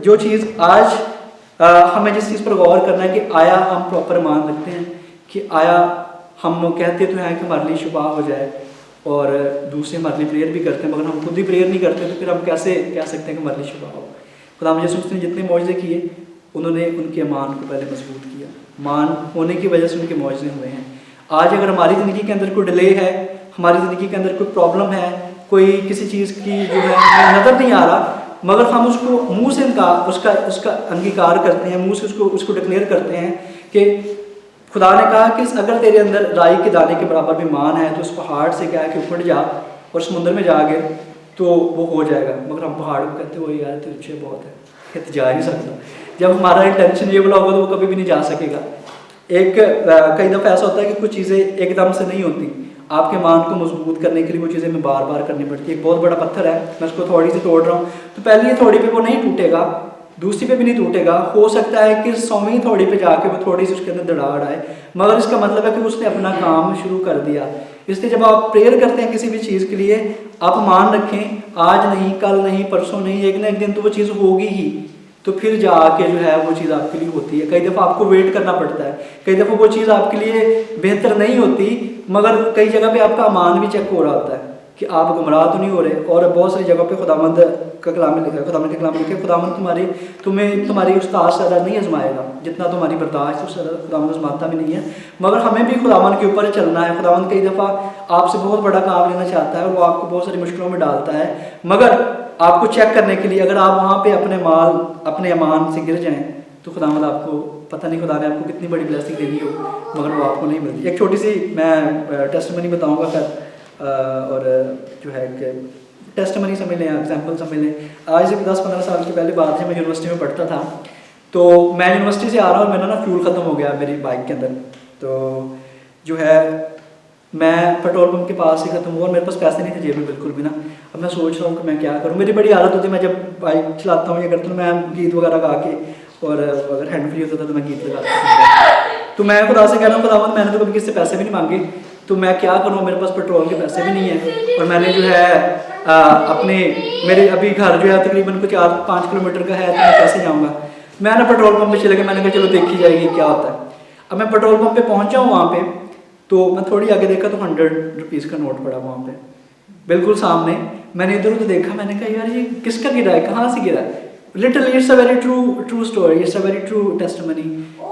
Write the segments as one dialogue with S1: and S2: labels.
S1: जो चीज़ आज हमें जिस चीज़ पर गौर करना है कि आया हम प्रॉपर मान रखते हैं, कि आया हम कहते तो हैं कि हमारे लिए शुबा हो जाए और दूसरे हमारे लिए प्रेयर भी करते हैं, मगर हम खुद ही प्रेयर नहीं करते, तो फिर हम कैसे कह सकते हैं कि हमारे लिए शुबा हो। खुदा मुझे सोचते हैं जितने मौजज़े किए उन्होंने उनके ईमान को पहले मजबूत किया, मान होने की वजह से उनके मौजज़े हुए हैं। आज अगर हमारी ज़िंदगी के अंदर कोई डिले है, हमारी ज़िंदगी के अंदर कोई प्रॉब्लम है, कोई किसी चीज़ की जो है हमें नज़र नहीं आ रहा, मगर हम उसको मुंह से उसका अंगीकार करते हैं, मुंह से उसको डिक्लेयर करते हैं कि खुदा ने कहा कि अगर तेरे अंदर राई के दाने के बराबर भी मान है तो उस पहाड़ से क्या है कि ऊपर जा और समुद्र में जा गिर तो वो हो जाएगा। मगर हम पहाड़ को कहते हो यार तुझे बहुत है, कहते जा नहीं सकता। जब हमारा इंटेंशन ये वाला होगा तो वो कभी भी नहीं जा सकेगा। कई दफ़ा ऐसा होता है कि कुछ चीज़ें एकदम से नहीं होती, आपके मान को मजबूत करने के लिए वो चीज़ें हमें बार बार करनी पड़ती है। एक बहुत बड़ा पत्थर है, मैं उसको थोड़ी से तोड़ रहा हूँ, तो पहली ये थोड़ी पे वो नहीं टूटेगा, दूसरी पे भी नहीं टूटेगा, हो सकता है कि 100वीं थोड़ी पे जाके वो थोड़ी सी उसके अंदर दरार आए, मगर इसका मतलब है कि उसने अपना काम शुरू कर दिया। इसलिए जब आप प्रेयर करते हैं किसी भी चीज़ के लिए, आप मान रखें आज नहीं, कल नहीं, परसों नहीं, एक ना एक दिन तो वो चीज़ होगी ही, तो फिर जाके जो है वो चीज़ आपके लिए होती है। कई दफ़ा आपको वेट करना पड़ता है, कई दफ़ा वो चीज़ आपके लिए बेहतर नहीं होती, मगर कई जगह पे आपका ईमान भी चेक हो रहा होता है कि आप गुमराह तो नहीं हो रहे। और बहुत सारी जगह पे खुदावंद का कलाम में लिखा है, खुदावंद के कलाम में लिखा है, खुदावंद तुम्हारी उस्ताद से ज़्यादा नहीं आजमाएगा, जितना तुम्हारी बर्दाश्त उससे ज़्यादा खुदावंद आजमाता भी नहीं है। मगर हमें भी खुदावंद के ऊपर चलना है। खुदावंद कई दफ़ा आपसे बहुत बड़ा काम लेना चाहता है और वो आपको बहुत सारी मुश्किलों में डालता है, मगर आपको चेक करने के लिए अगर आप वहाँ पे अपने ईमान से गिर जाएं तो खुदावंद आपको, पता नहीं खुदा ने आपको कितनी बड़ी ब्लेसिंग देनी हो, मगर वो आपको नहीं मिलती। एक छोटी सी मैं टेस्टमनी बताऊँगा फिर, और जो है कि टेस्टमनी समझ लें, एग्जाम्पल समझ लें। आज से 10-15 साल की पहले बात है, मैं यूनिवर्सिटी में पढ़ता था, तो मैं यूनिवर्सिटी से आ रहा हूँ और मेरा ना फ्यूल ख़त्म हो गया मेरी बाइक के अंदर। तो जो है मैं पेट्रोल पंप के पास ही ख़त्म हुआ और मेरे पास पैसे नहीं थे जेब में बिल्कुल भी ना। अब मैं सोच रहा हूँ कि मैं क्या करूँ, मेरी बड़ी आदत होती है, मैं जब बाइक चलाता हूँ या करता हूँ मैं गीत वगैरह गा के, और अगर हैंड फ्री होता था तो मैं गीत लगाता था। तो मैं खुदा से कह रहा हूँ खुदावंद मैंने तो कभी किसी से पैसे भी नहीं मांगे, तो मैं क्या करूँ, मेरे पास पेट्रोल के पैसे भी नहीं है, और मैंने जो है मेरे अभी घर जो है तकरीबन कुछ 4-5 किलोमीटर का है, तो मैं कैसे जाऊँगा। मैं ना पेट्रोल पंप पे चले गया, मैंने कहा चलो देखी जाएगी क्या होता है। अब मैं पेट्रोल पंप पे पहुँचा हूँ, वहाँ पे तो मैं थोड़ी आगे देखा तो 100 रुपीज़ का नोट पड़ा वहाँ पे बिल्कुल सामने। मैंने इधर उधर देखा, मैंने कहा यार ये किसका गिरा है, कहाँ से गिरा है। Literally it's a very true story, it's a very true testimony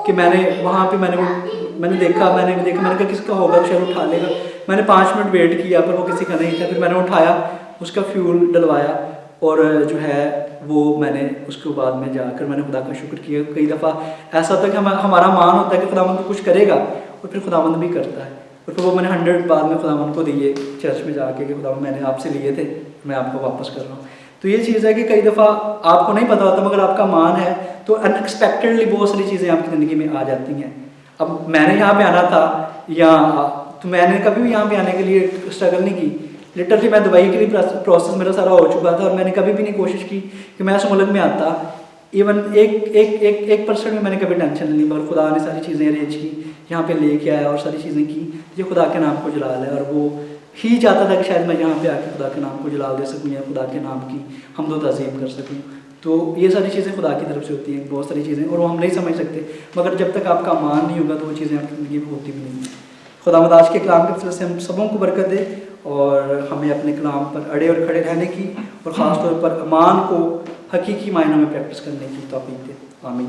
S1: कि मैंने वहाँ पे मैंने देखा, मैंने कहा किसका होगा, शायद उठा लेगा। मैंने 5 मिनट वेट किया पर वो किसी का नहीं था। फिर मैंने उठाया, उसका फ्यूल डलवाया, और जो है वो मैंने उसके बाद में जाकर मैंने खुदा का शुक्र किया। कई दफ़ा ऐसा होता है कि हमारा मान होता है कि खुदावंद तो कुछ करेगा, और फिर खुदावंद भी करता है। और फिर वो मैंने 100 बाद में खुदावंद को दिए चर्च में जाके कि खुदावंद मैंने आपसे लिए थे, मैं आपको वापस कर रहा हूँ। तो ये चीज़ है कि कई दफ़ा आपको नहीं पता होता, मगर आपका मान है तो अनएक्सपेक्टेडली बहुत सारी चीज़ें आपकी ज़िंदगी में आ जाती हैं। अब मैंने यहाँ पे आना था, या तो मैंने कभी भी यहाँ पे आने के लिए स्ट्रगल नहीं की। लिटरली मैं दुबई के लिए प्रोसेस मेरा सारा हो चुका था, और मैंने कभी भी नहीं कोशिश की कि मैं इस मुल्क में आता। इवन एक परसेंट में मैंने कभी टेंशन नहीं ली, मगर खुदा ने सारी चीज़ें अरेंज की, यहाँ पे लेके आया और सारी चीज़ें की। ये खुदा के नाम को जलाल है, और वो ही चाहता था कि शायद मैं यहाँ पे आके खुदा के नाम को जलाल दे सकूँ, या खुदा के नाम की हमदो तज़ीम कर सकूँ। तो ये सारी चीज़ें खुदा की तरफ से होती हैं, बहुत सारी चीज़ें, और वो हम नहीं समझ सकते, मगर जब तक आपका मान नहीं होगा तो वो चीज़ें आपकी ज़िंदगी में होती भी नहीं। खुदावंद आज के कलाम के वजह से हम सबों को बरकत दे, और हमें अपने कलाम पर अड़े और खड़े रहने की, और ख़ास तौर पर ईमान को हकीकी मायनों में प्रैक्टिस करने की तौफीक दे। आमीन।